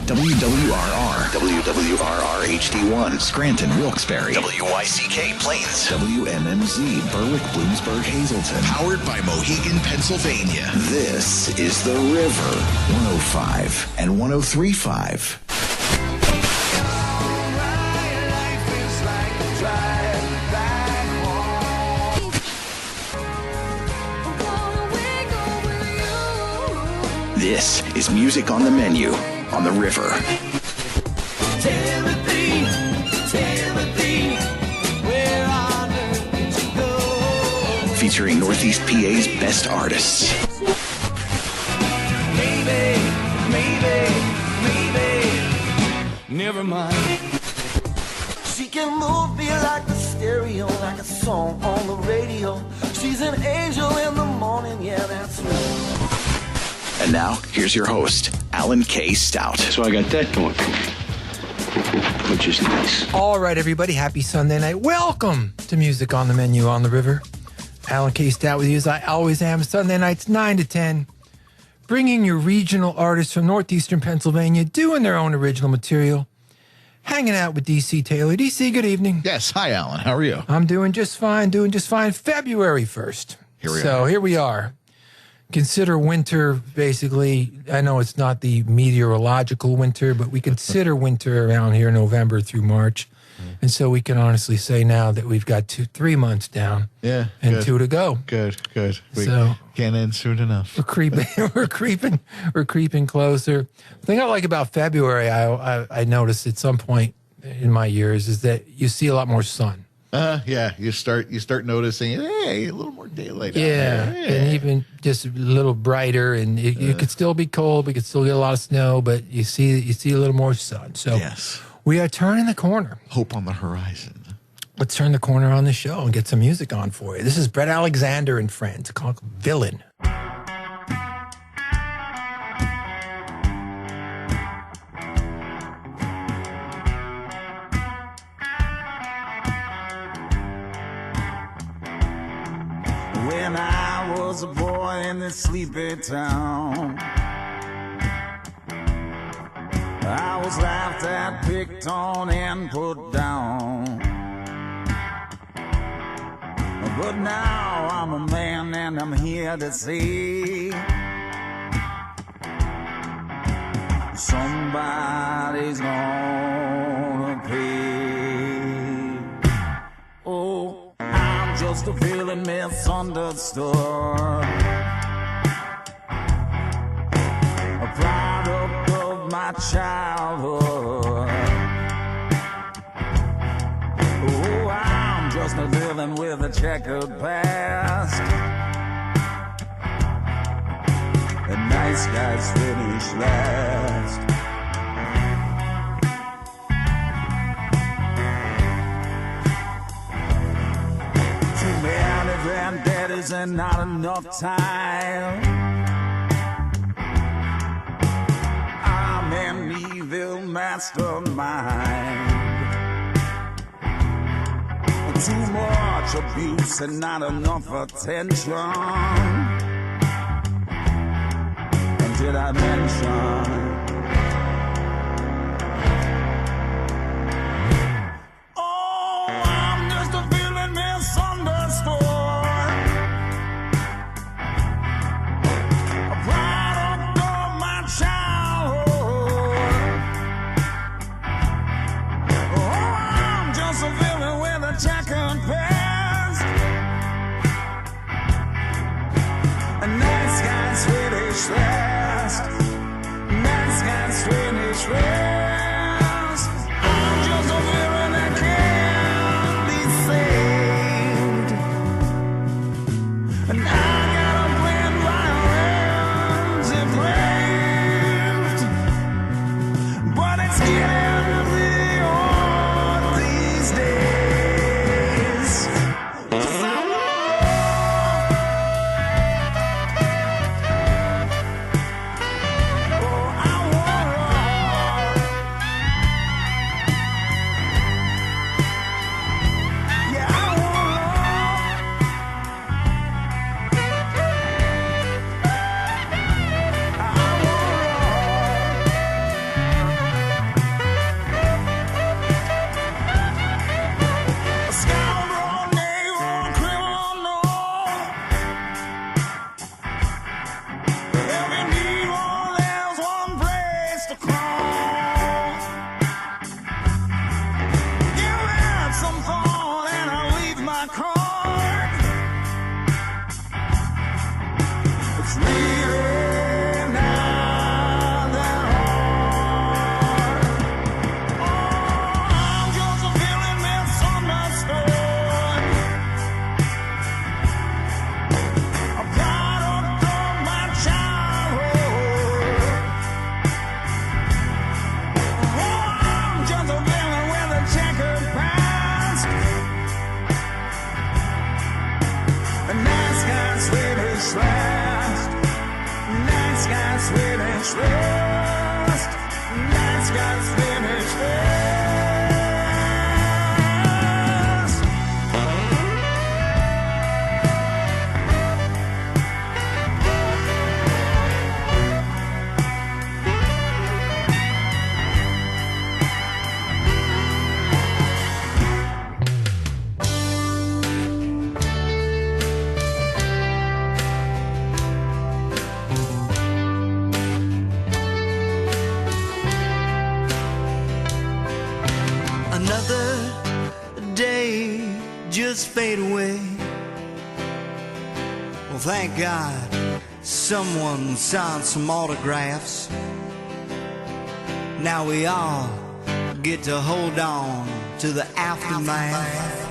WWRR, WWRR HD1, Scranton, Wilkes-Barre, WYCK Plains, WMMZ, Berwick, Bloomsburg, Hazleton. Powered by Mohegan, Pennsylvania. This is The River, 105 and 103.5. This is Music on the Menu on The River. Timothy, where on earth did you go? Featuring Northeast PA's best artists. Maybe, never mind. She can move me like the stereo, like a song on the radio. She's an angel in the morning, yeah, that's right. And now, here's your host, Alan K. Stout. So I got that going for me, which is nice. All right, everybody, happy Sunday night. Welcome to Music on the Menu on the River. Alan K. Stout with you as I always am. Sunday nights, 9 to 10. Bringing you regional artists from northeastern Pennsylvania, doing their own original material. Hanging out with D.C. Taylor. D.C., good evening. Yes. Hi, Alan. How are you? I'm doing just fine, February 1st. Here we are. Consider winter, basically. I know it's not the meteorological winter, but we consider winter around here November through March. And so we can honestly say now that we've got 3 months down. Yeah. And good. 2 to go. Good. We So can't end soon enough. we're creeping closer. The thing I like about February, I noticed at some point in my years, is that you see a lot more sun. Yeah. You start noticing, hey, a little more daylight. Yeah, out there. and even just a little brighter, and it could still be cold. We could still get a lot of snow, but you see a little more sun. So Yes. we are turning the corner. Hope on the horizon. Let's turn the corner on the show and get some music on for you. This is Brett Alexander and Friends called Villain. When I was a boy in this sleepy town, I was laughed at, picked on, and put down. But now I'm a man and I'm here to say somebody's gonna pay. Oh, I'm just a villain misunderstood, a product of my childhood. Oh, I'm just a villain with a checkered past, and nice guys finish last. Too many granddaddies and not enough time. I'm an evil mastermind. Too much abuse and not enough attention. And did I mention? Oh, I'm just a villain misunderstood, a product of my childhood. Oh, I'm just a villain with a checkered past, a nice guy's Swedish last, nice got Spanish hair. Another day just fade away. Well, thank God someone signed some autographs. Now we all get to hold on to the aftermath.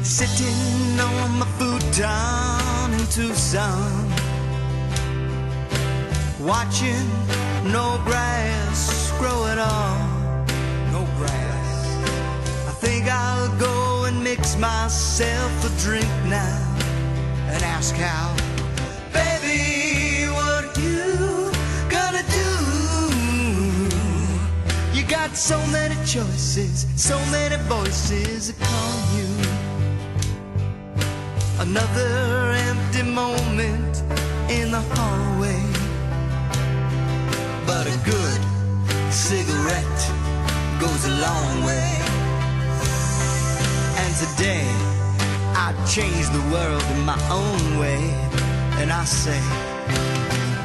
Sitting on my futon in Tucson, watching no grass grow at all. No grass. I think I'll go and mix myself a drink now and ask how, baby, what you gonna do? You got so many choices, so many voices that call you. Another empty moment in the hallway, but a good cigarette goes a long way. And today I change the world in my own way, and I say,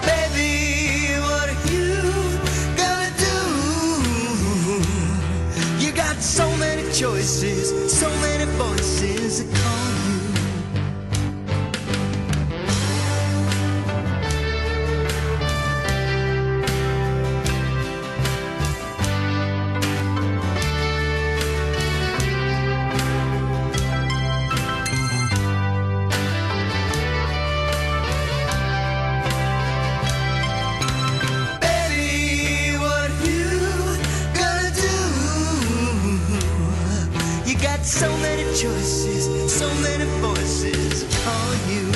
baby, what are you gonna do? You got so many choices, so many voices that call you. So many choices, so many voices call you.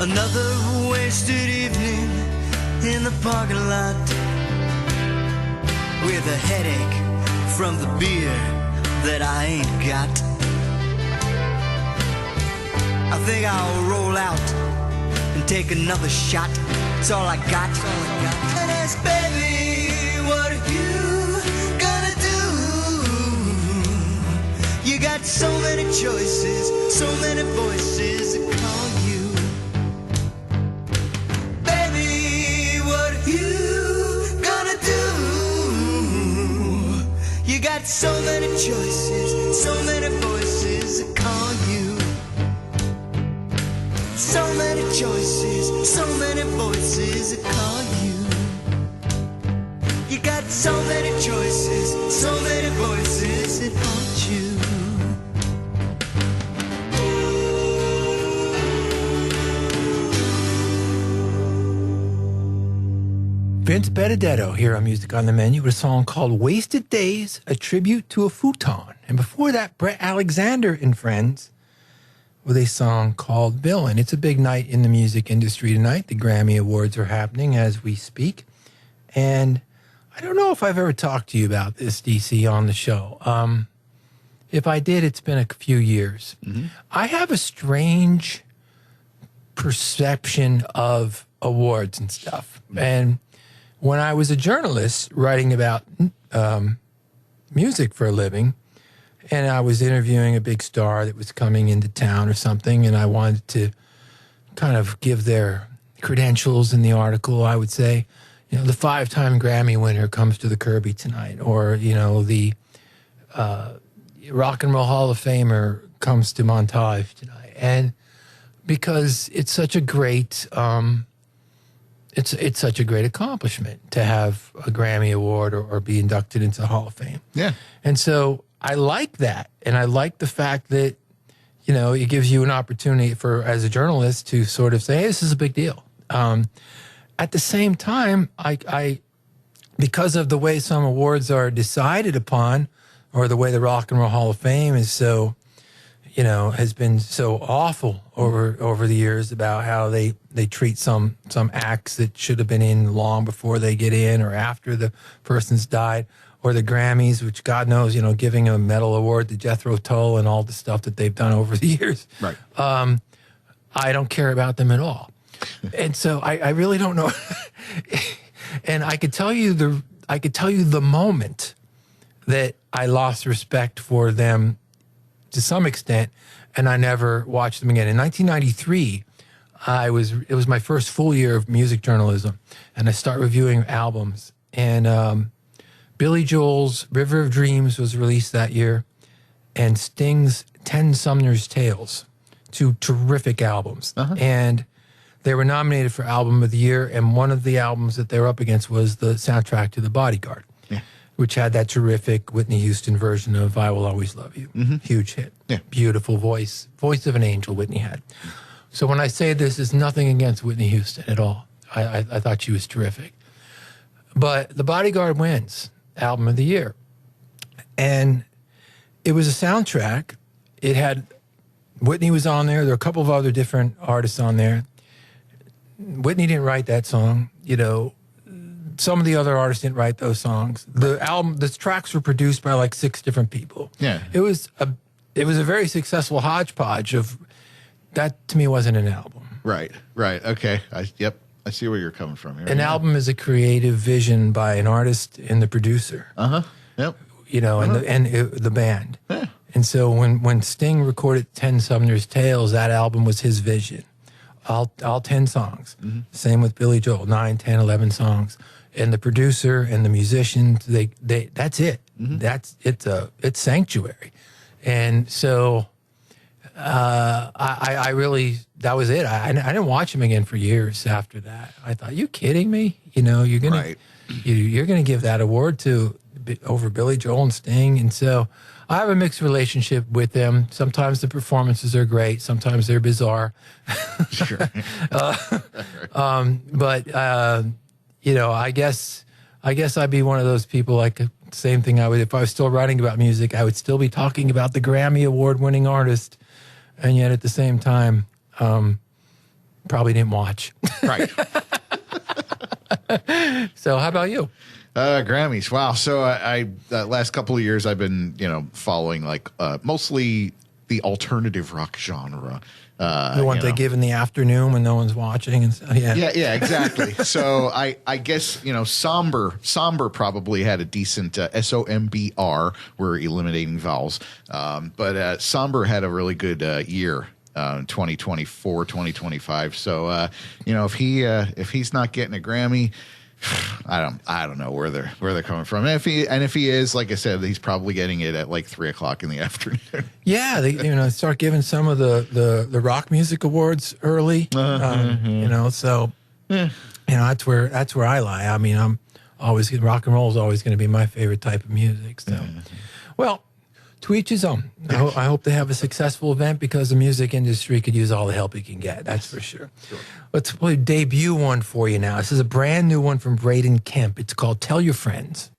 Another wasted evening in the parking lot, with a headache from the beer that I ain't got. I think I'll roll out and take another shot. It's all I got. And ask, baby, what are you gonna do? You got so many choices, so many voices that call you. Baby, what are you gonna do? You got so many choices, so many voices that call you. So many choices, so many voices that call you. You got so many choices, so many voices that haunt you. Vince Benedetto here on Music on the Menu with a song called Wasted Days, a tribute to a futon. And before that, Brett Alexander and Friends with a song called Billin'. It's a big night in the music industry tonight. The Grammy Awards are happening as we speak. And I don't know if I've ever talked to you about this, DC, on the show. If I did, it's been a few years. Mm-hmm. I have a strange perception of awards and stuff. And when I was a journalist writing about music for a living, and I was interviewing a big star that was coming into town or something, and I wanted to kind of give their credentials in the article, I would say, you know, the 5-time Grammy winner comes to the Kirby tonight, or, you know, the Rock and Roll Hall of Famer comes to Montage tonight. And because it's such a great, it's such a great accomplishment to have a Grammy Award or be inducted into the Hall of Fame. Yeah. And so I like that. And I like the fact that, you know, it gives you an opportunity for, as a journalist, to sort of say, hey, this is a big deal. At the same time, I because of the way some awards are decided upon, or the way the Rock and Roll Hall of Fame is so, has been so awful over the years about how they treat some acts that should have been in long before they get in or after the person's died, or the Grammys, which God knows, giving a medal award to Jethro Tull and all the stuff that they've done over the years. Right. I don't care about them at all. And so I really don't know. And I could tell you the moment that I lost respect for them to some extent, and I never watched them again. In 1993, it was my first full year of music journalism, and I started reviewing albums. And Billy Joel's River of Dreams was released that year, and Sting's 10 Sumner's Tales, two terrific albums. And they were nominated for Album of the Year, and one of the albums that they were up against was the soundtrack to The Bodyguard, which had that terrific Whitney Houston version of I Will Always Love You. Huge hit. Beautiful voice of an angel Whitney had. So when I say this is nothing against Whitney Houston at all. I thought she was terrific. But The Bodyguard wins Album of the Year. And it was a soundtrack. It had, Whitney was on there. There were a couple of other different artists on there. Whitney didn't write that song. Some of the other artists didn't write those songs. The tracks were produced by like 6 different people. Yeah. It was a very successful hodgepodge of, that to me wasn't an album. Right. Okay. I see where you're coming from here. An album is a creative vision by an artist and the producer. Yep. And the band. Yeah. And so when Sting recorded 10 Sumner's Tales, that album was his vision. All 10 songs. Same with Billy Joel, 9, 10, 11 songs. And the producer and the musicians, they that's it. It's sanctuary. And so I really, that was it. I didn't watch him again for years after that. I thought, you kidding me? You're gonna you're gonna give that award over Billy Joel and Sting. And so I have a mixed relationship with them. Sometimes the performances are great. Sometimes they're bizarre. Sure. But I guess I'd be one of those people, like same thing I would, if I was still writing about music, I would still be talking about the Grammy Award winning artist. And yet at the same time, probably didn't watch. Right. So how about you? Grammys. Wow. So I last couple of years I've been, following like mostly the alternative rock genre. The one they give in the afternoon when no one's watching and stuff. Yeah, exactly. So I guess, Somber probably had a decent SOMBR. We're eliminating vowels. But Somber had a really good year. 2024, 2025. So if he's not getting a Grammy, I don't know where they're coming from. And if he is, like I said, he's probably getting it at like 3:00 in the afternoon. Yeah, they start giving some of the rock music awards early. So that's where I lie. I mean, I'm always rock and roll is always going to be my favorite type of music. So, well. To each his own. I hope they have a successful event because the music industry could use all the help it can get. That's for sure. Let's play a debut one for you now. This is a brand new one from Braden Kemp. It's called Tell Your Friends.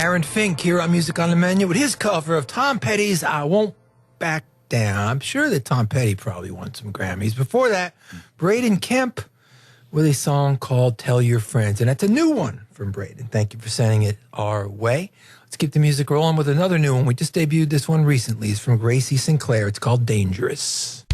Aaron Fink here on Music on the Menu with his cover of Tom Petty's I Won't Back Down. I'm sure that Tom Petty probably won some Grammys. Before that, Braden Kemp with a song called Tell Your Friends. And that's a new one from Braden. Thank you for sending it our way. Let's keep the music rolling with another new one. We just debuted this one recently. It's from Gracie Sinclair. It's called Dangerous.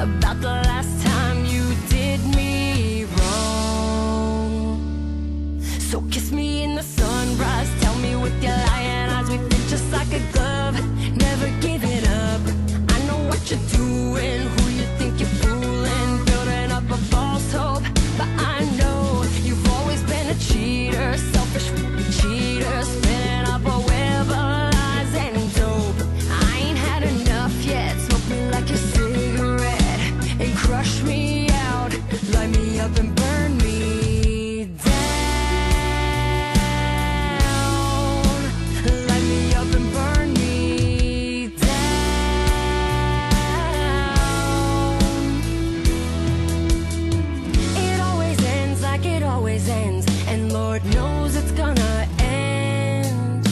About the last time you did me up and burn me down. Light me up and burn me down. It always ends like it always ends, and Lord knows it's gonna end.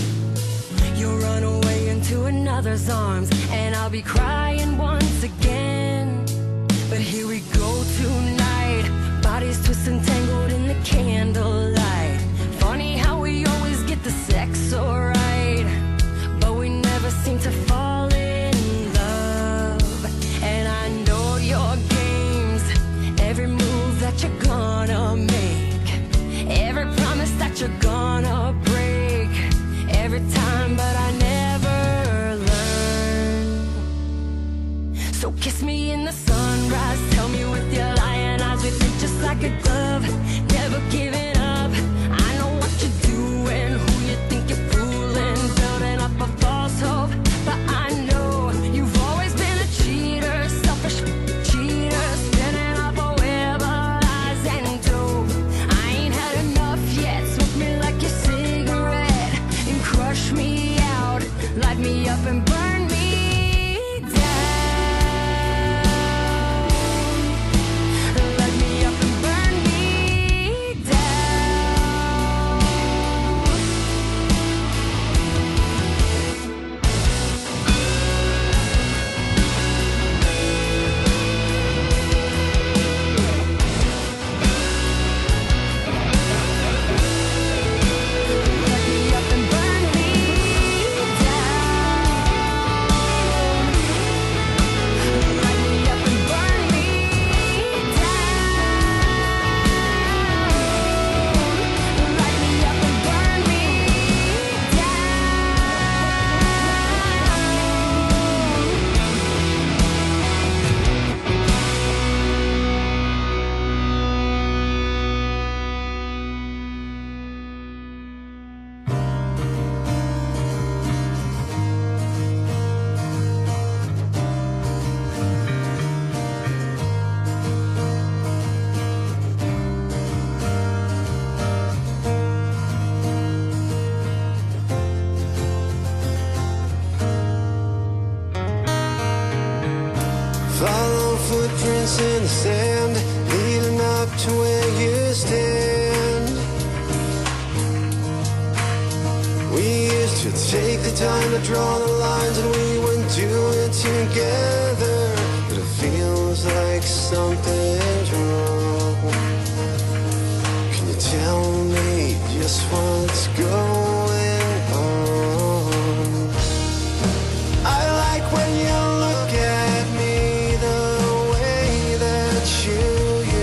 You'll run away into another's arms, and I'll be crying once again. But here we go tonight, bodies twisted, tangled in the candlelight. Funny how we always get the sex so right, but we never seem to fall in love. And I know your games, every move that you're gonna make, every promise that you're gonna break, every time, but I never learn. So kiss me in the sunrise, tell me with your lying eyes, we fit just like a glove, never giving up. I know what you're doing, who you think you're fooling, building up a false hope, but I know you've always been a cheater, selfish cheater, spinning up a web of lies and dope. I ain't had enough yet, smoke me like your cigarette and crush me out, light me up and burn me down. Light me up and burn me down. Light me up and burn me down. Light me up and burn me down. Light me up and burn me Follow footprints in the sand, leading up to where you stand. We used to take the time to draw the lines, and we would do it together. But it feels like something's wrong. Can you tell me just what's going on? I like when you look at me the way that you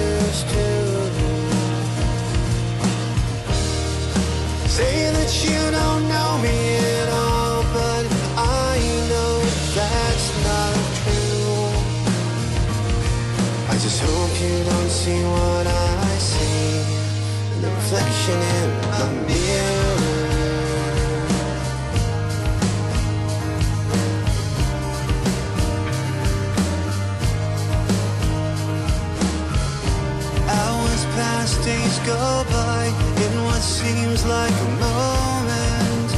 used to. Say that you don't know me at all, but I know that's not true. I just hope you don't see what I see in the reflection in my mirror. Hours pass, days go by in what seems like a moment.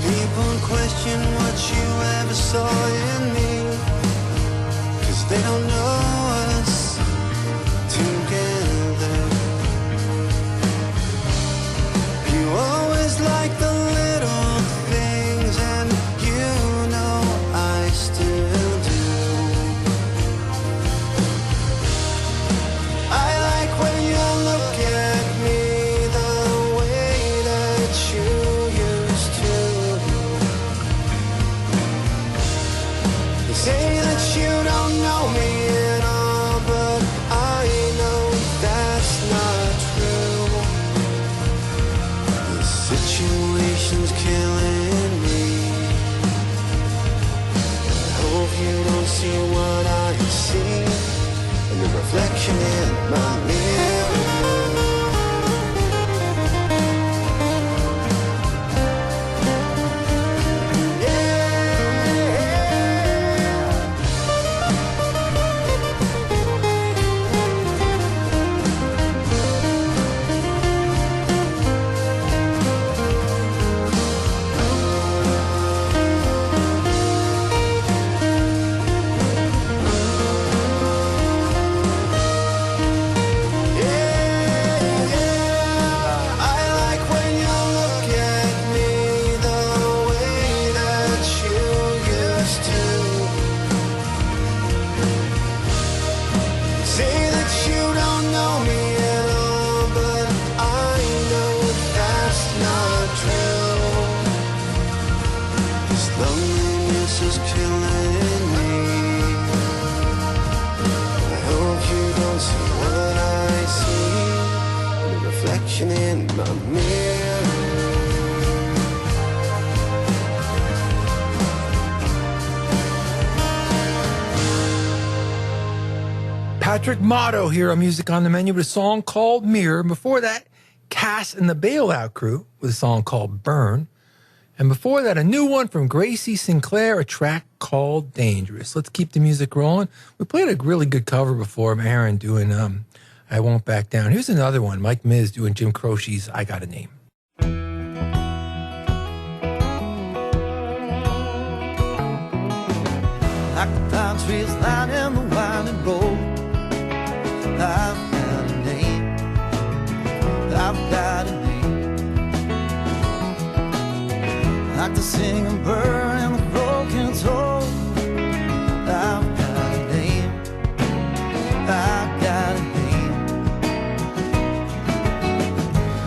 People question what you ever saw in me, 'cause they don't know us together. You always like the little things, and you know I still do. I like when you look at me the way that you used to. They say that you don't know me at all, but I know that's not true. The situation's killing me. I hope you don't see what I see in the reflection in my mirror. Yeah. my mirror. Patrick Motto here on Music on the Menu with a song called Mirror. Before that, Cass and the Bailout Crew with a song called Burn. And before that, a new one from Gracie Sinclair, a track called Dangerous. Let's keep the music rolling. We played a really good cover before of Aaron doing I Won't Back Down. Here's another one, Mike Miz doing Jim Croce's I Got a Name. Like the pine trees lining the winding road, I've got a name, I've got a name. Like the singing bird and the broken toad, I've got a name, I've got a name.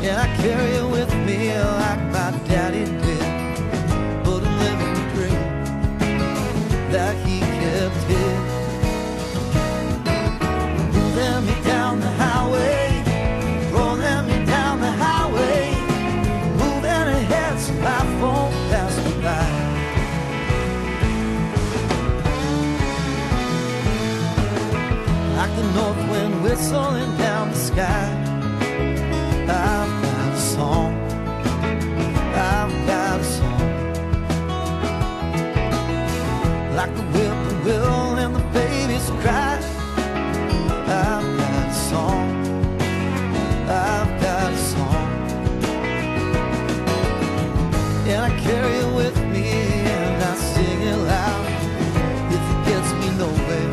Yeah, I carry it with me like my daddy did, but I'm living the dream that he kept hid. Rolling me down the highway, rolling me down the highway, moving ahead so life won't pass me by. Like the north wind whistling down the sky, I've got a song, I've got a song. Like the whippoorwill and the baby's cry, I've got a song, I've got a song. And I carry it with me and I sing it loud. If it gets me nowhere,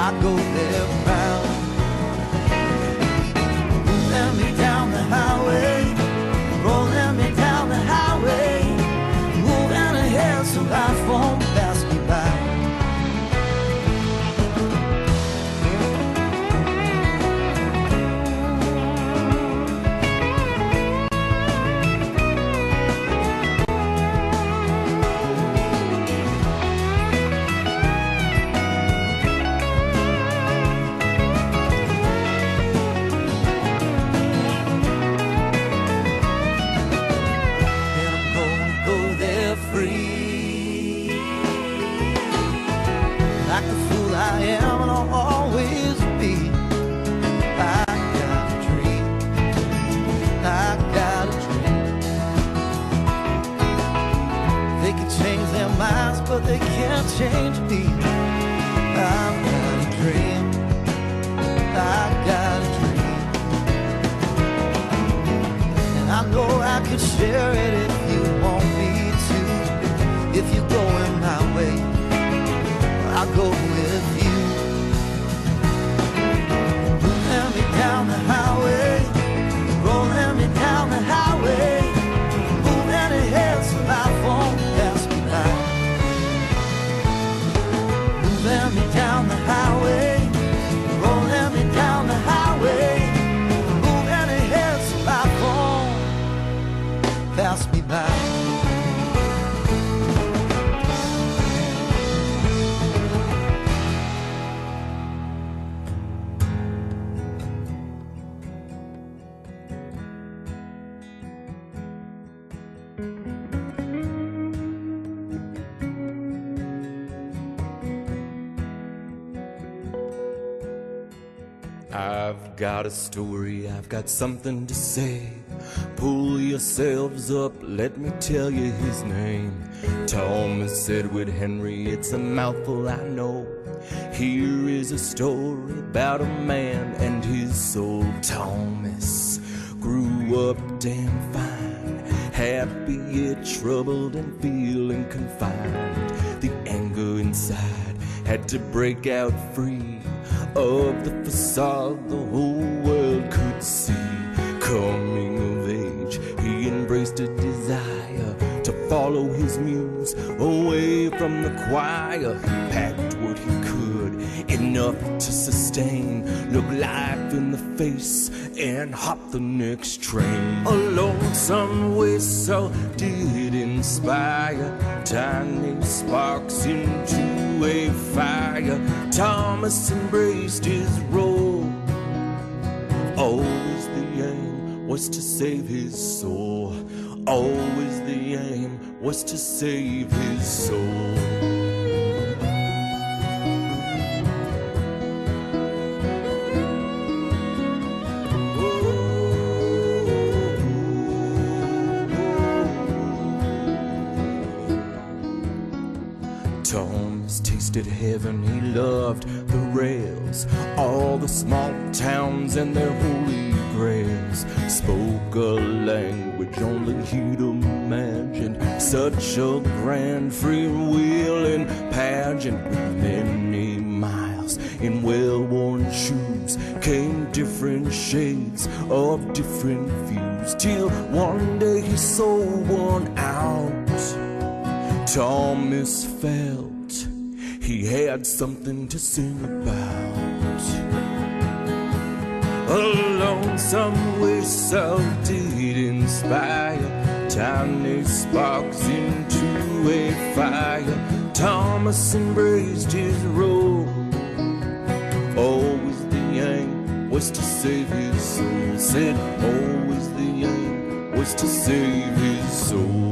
I go there proud. Rolling me down the highway, rolling me down the highway, moving ahead so life won't pass me by. But they can't change me. I've got a dream, I've got a dream. And I know I could share it if you want me to. If you're going my way, I'll go with you. Rolling me down the highway, rolling me down the highway, moving ahead so life won't pass me by. Rolling me down the highway, rolling me down the highway, moving ahead so life won't pass me by. I've got a story, I've got something to say. Pull yourselves up, let me tell you his name. Thomas Edward Henry, it's a mouthful I know. Here is a story about a man and his soul. Thomas grew up damn fine, happy yet troubled and feeling confined. The anger inside had to break out free of the facade the whole world could see. Coming of age, he embraced a desire to follow his muse away from the choir. He packed what he could, enough to sustain, look life in the face and hop the next train. A lonesome whistle did inspire tiny sparks into a fire. Thomas embraced his role, always the aim, was to save his soul. Always the aim was to save his soul. Tom's tasted heaven, he loved the rails, all the small towns and their holy grails. Spoke a language only he'd imagined, such a grand freewheeling pageant. With many miles in well-worn shoes came different shades of different views, till one day he so worn out Thomas felt he had something to sing about. A lonesome whistle did inspire tiny sparks into a fire. Thomas embraced his role. Always the aim was to save his soul. Said always the aim was to save his soul.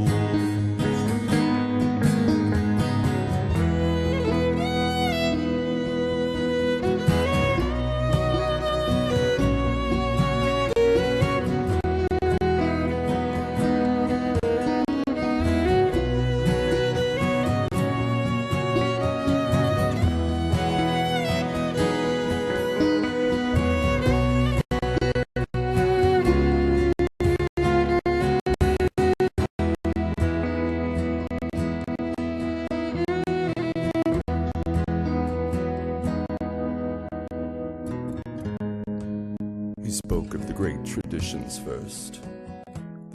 He spoke of the great traditions first,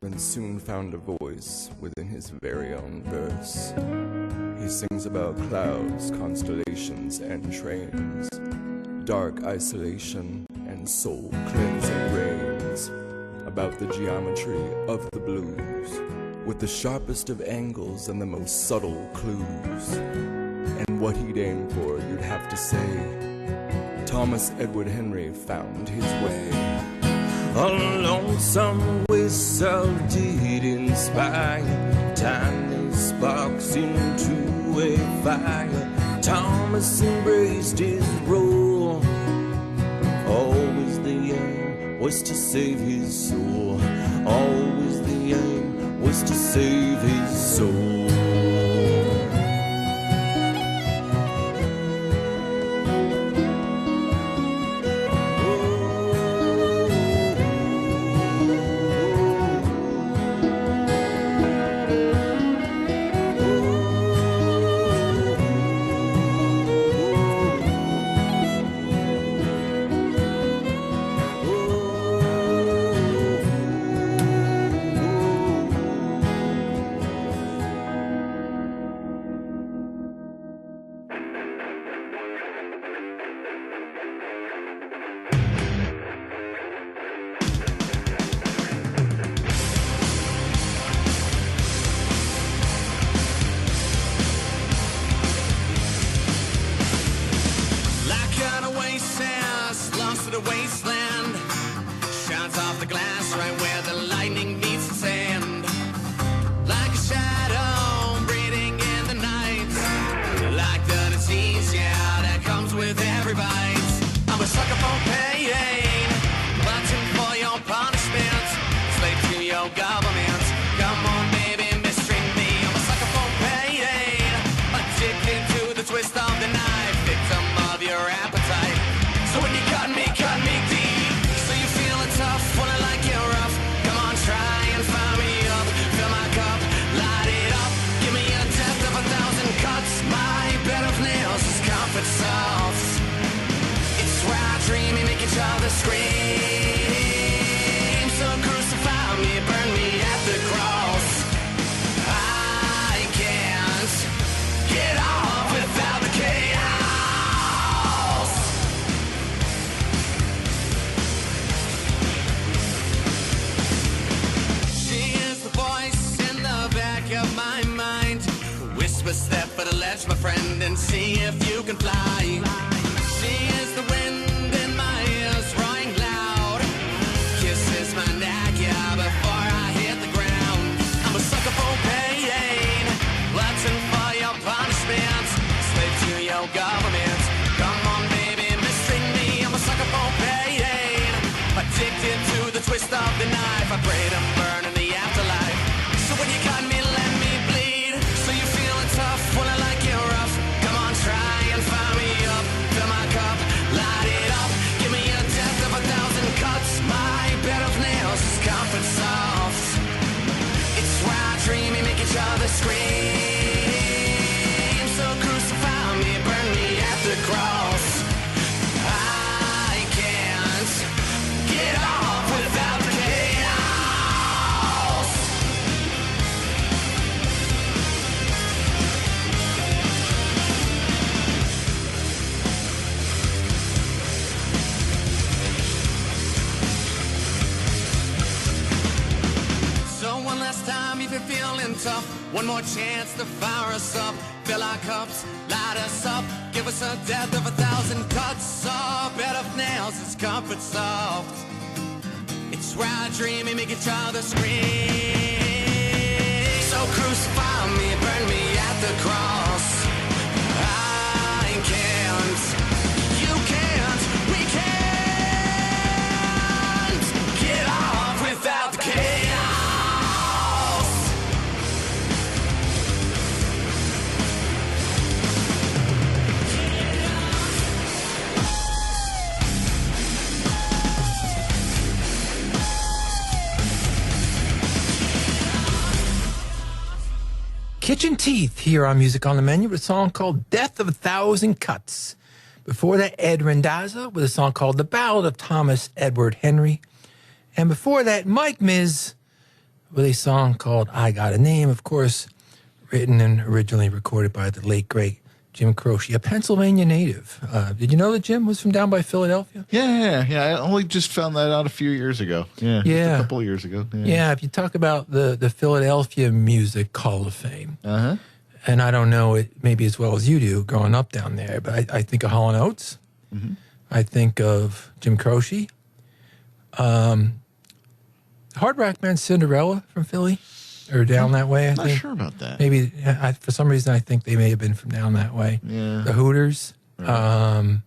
then soon found a voice within his very own verse. He sings about clouds, constellations, and trains, dark isolation and soul cleansing rains, about the geometry of the blues, with the sharpest of angles and the most subtle clues. And what he'd aim for, you'd have to say, Thomas Edward Henry found his way. A lonesome whistle did inspire tiny sparks into a fire. Thomas embraced his role. Always the aim was to save his soul. Always the aim was to save his soul. The wasteland shines off the glass right where the lightning meets the sand, like a shadow breathing in the night, like the disease, yeah, that comes with every bite. I'm a sucker for pain, watching for your punishment, slave to your government. Come on, baby, mistreat me. I'm a sucker for pain, addicted to the twist of the knife, victim of your appetite. So when you cut me deep, so you feeling tough, wanna like you're rough. Come on, try and fire me up, fill my cup, light it up. Give me a death of 1,000 cuts. My bed of nails is comfort soft. It's where I dream, we make each other scream. So crucify me, burn me at the cross. I can't get off without the chaos. Of my mind, whisper, step for the ledge, my friend, and see if you can fly. She is the wind in my ears, roaring loud. Kisses my neck, time if you're feeling tough. One more chance to fire us up. Fill our cups, light us up. Give us a death of 1,000 cuts. Oh, bed of nails, it's comfort soft. It's where I dream and make each other scream. So crucify me, burn me at the cross. I can't, you can't, we can't get off without the chaos. Kitchen Teeth here on Music on the Menu with a song called Death of 1,000 Cuts. Before that, Ed Randazza with a song called The Ballad of Thomas Edward Henry. And before that, Mike Miz with a song called I Got a Name, of course, written and originally recorded by the late, great Jim Croce, a Pennsylvania native. Did you know that Jim was from down by Philadelphia? Yeah. I only just found that out a few years ago. Just a couple of years ago. Yeah, if you talk about the Philadelphia Music Hall of Fame, and I don't know it maybe as well as you do growing up down there, but I think of Hall & Oates. Mm-hmm. I think of Jim Croce. Hard Rock Band Cinderella from Philly. Or down that way, I think. Not sure about that. Maybe, for some reason, I think they may have been from down that way. Yeah. The Hooters. Right.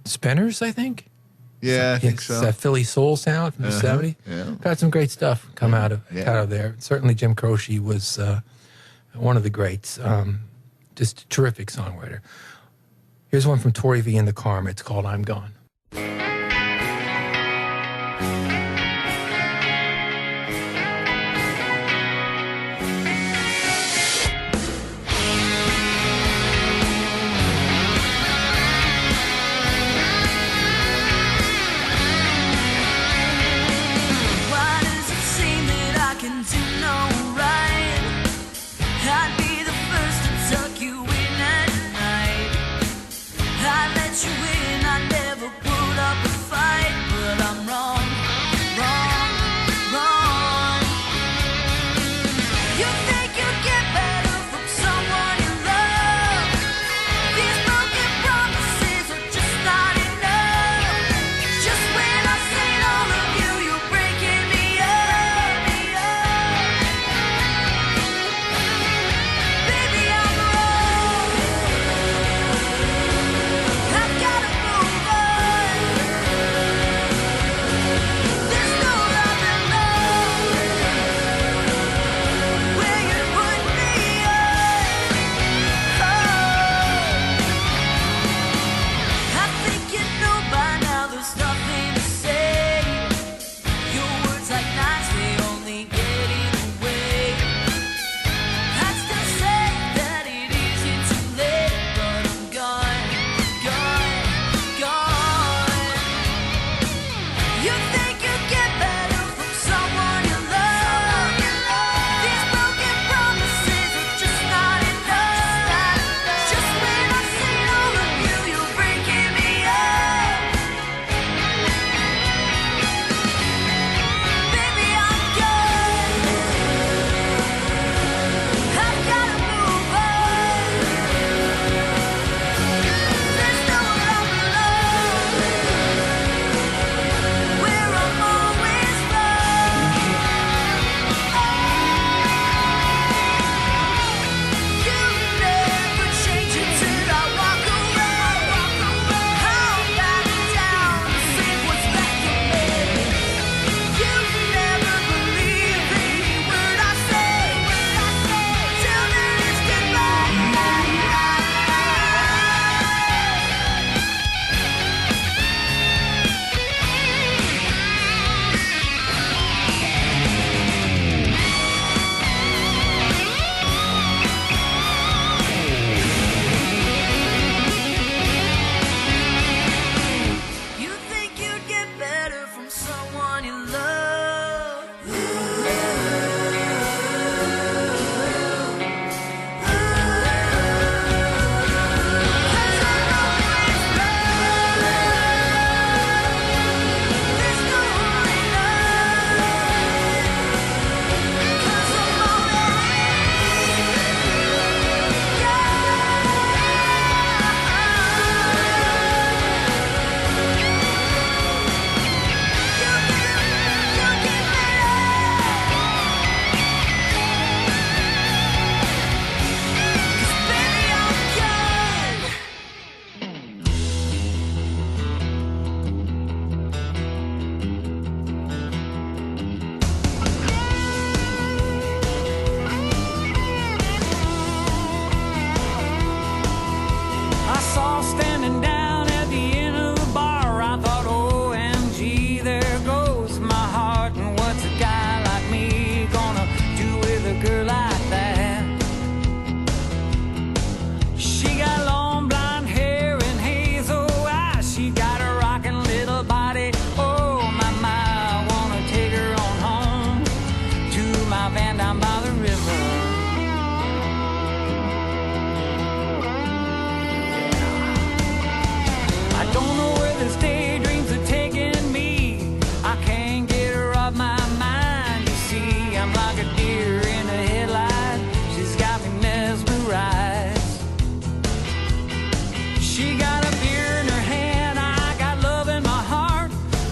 Spinners, I think. Yeah, I think so. It's that Philly soul sound from the 70s. Yeah. Had some great stuff come out of there. Certainly Jim Croce was one of the greats. Just a terrific songwriter. Here's one from Tori V and the Karma. It's called I'm Gone. I've got a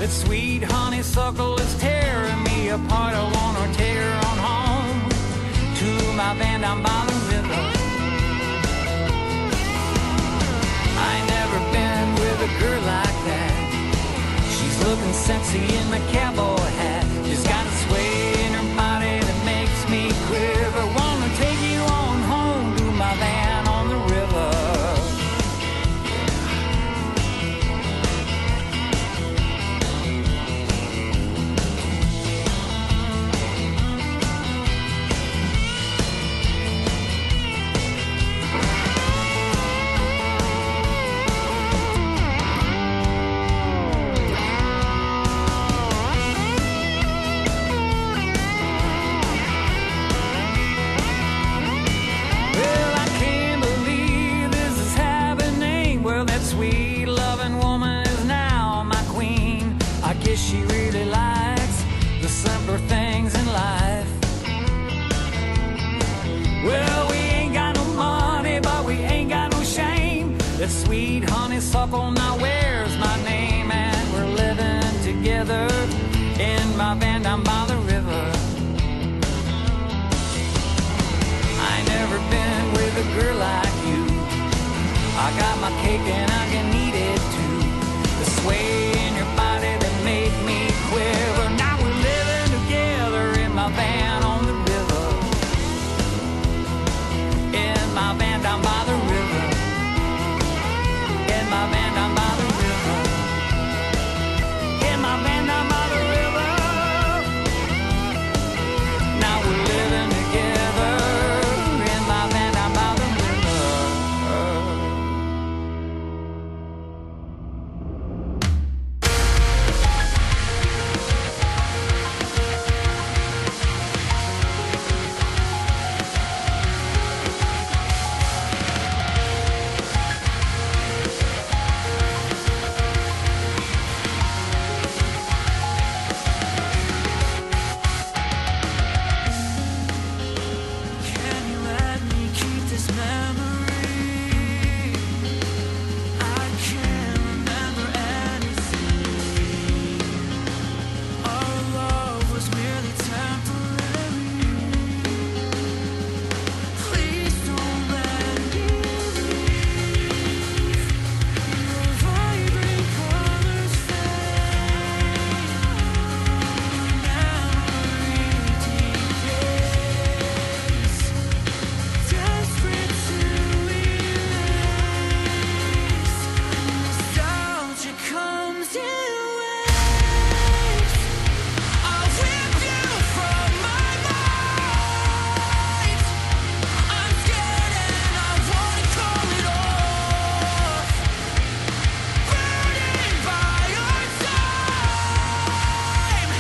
That sweet honeysuckle is tearing me apart. I wanna take her on home to my van down by the river. I ain't never been with a girl like that. She's looking sexy in the cowboy hat. She's got a sway in her body that makes me quiver. Wanna take you on home to my van on the river. She really likes the simpler things in life. Well, we ain't got no money, but we ain't got no shame. That sweet honeysuckle now wears my name, and we're living together in my van down by the river. I ain't never been with a girl like you. I got my cake and I can eat it too. The sway in your body that make me quiver. Now we're living together in my van on the river. In my van down by the river. In my van down by the river. In my van down by the river. Now we're living together in my van down by the river. Can you let me keep this memory? I can't remember anything. Our love was merely temporary. Please don't let me leave. Your vibrant colors fade. Memory decays. Desperate to erase. Nostalgia comes in waves. I'll rip you from my mind. I'm scared and I wanna call it off. Burning by our time.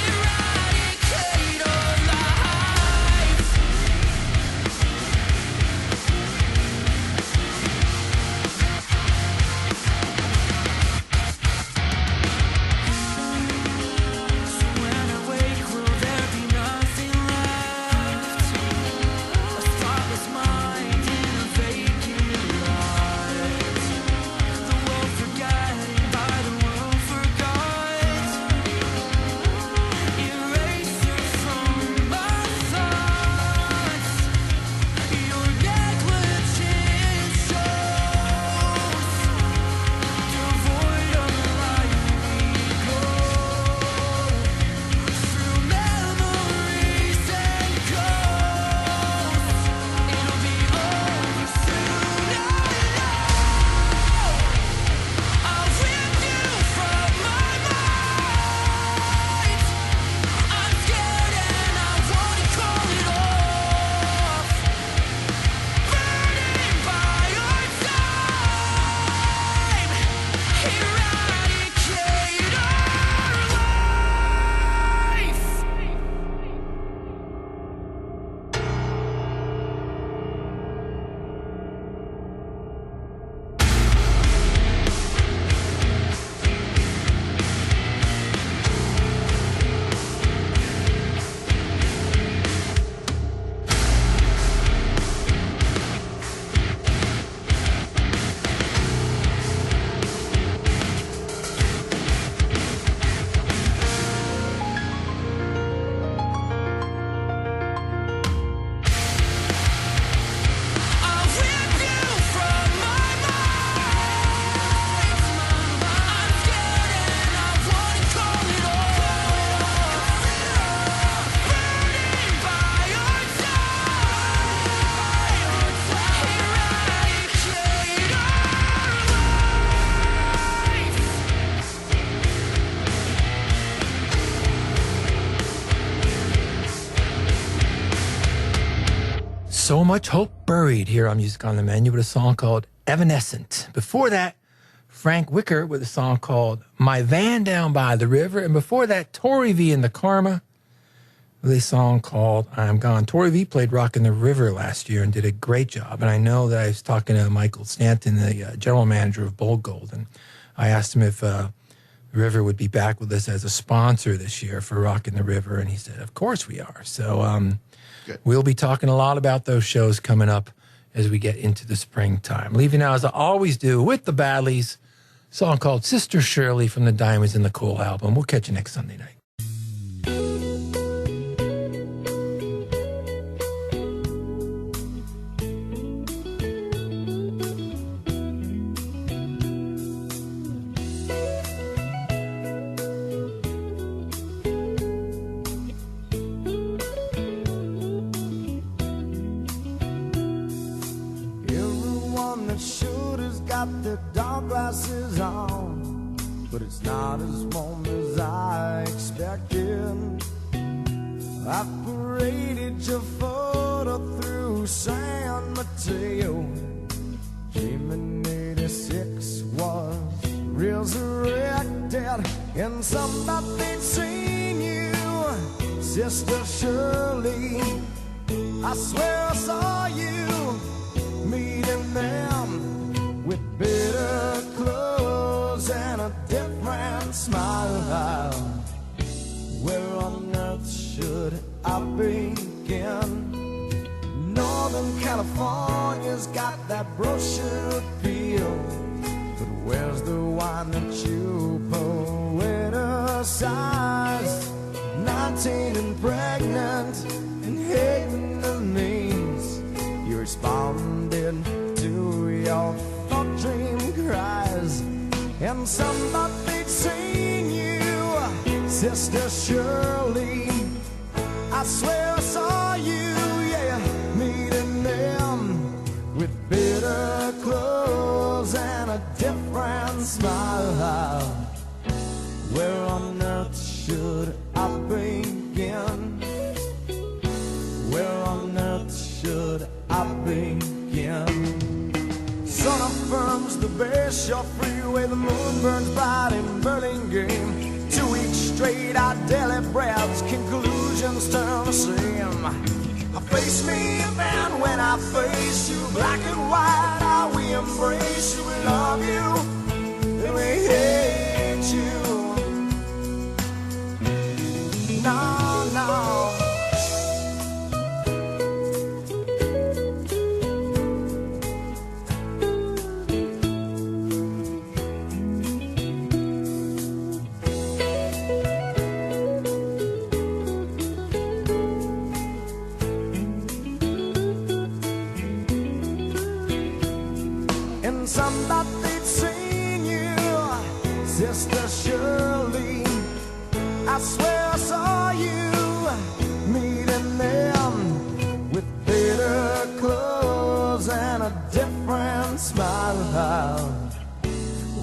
Eradicate our lives. So when I wake, will there be nothing left? A thoughtless mind in a vacant light. The world forgotten by the world forgot. Eraser from my thoughts. Your negligence shows. Devoid of light we go. Through memories and ghosts. It'll be over soon, I know. I'll rip you from my mind. I'm scared and I wanna call it off. Burning by our time. Eradicate our life. So Much Hope Buried here on Music on the Menu with a song called Evanescent. Before that, Frank Wicker with a song called My Van Down by the River. And before that, Tori V and the Karma with a song called I'm Gone. Tori V played Rockin' the River last year and did a great job. And I know that I was talking to Michael Stanton, the general manager of Bold Gold, and I asked him if River would be back with us as a sponsor this year for Rockin' the River. And he said, of course we are. So we'll be talking a lot about those shows coming up as we get into the springtime. Leaving now, as I always do, with the Badleys, a song called Sister Shirley from the Diamonds in the Coal album. We'll catch you next Sunday night. The dark glasses on, but it's not as warm as I expected. I paraded your photo through San Mateo, dreaming 86 was resurrected, and somebody'd seen you, Sister Shirley. I swear I saw you meeting them with bitter clothes and a different smile. Where on earth should I begin? Northern California's got that brochure feel, but where's the wine that you poeticized? 19 and pregnant and hating the means. You responded to your dream cries, and somebody'd seen you, Sister Shirley. I swear I saw you, yeah, meeting them with bitter clothes and a different smile. Where on earth should I begin? Where on earth should I begin? Sun affirms the base, your freeway, the moon burns bright in Burlingame. 2 weeks straight, our daily breaths, conclusions turn the same. I face me, and when I face you, black and white, how we embrace you, we love you, and we hate you. No, no. Somebody'd seen you, Sister Shirley. I swear I saw you meeting them with bitter clothes and a different smile.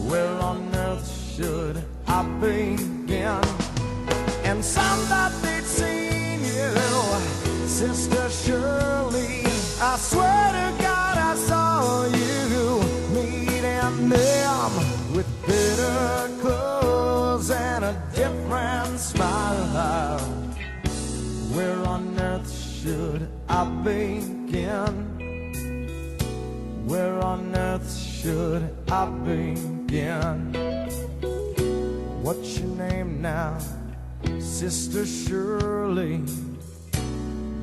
Where on earth should I begin? And somebody'd seen you, Sister Shirley. I swear to God I saw you them with bitter clothes and a different smile. Where on earth should I begin? Where on earth should I begin? What's your name now, Sister Shirley?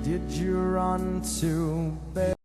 Did you run to bed?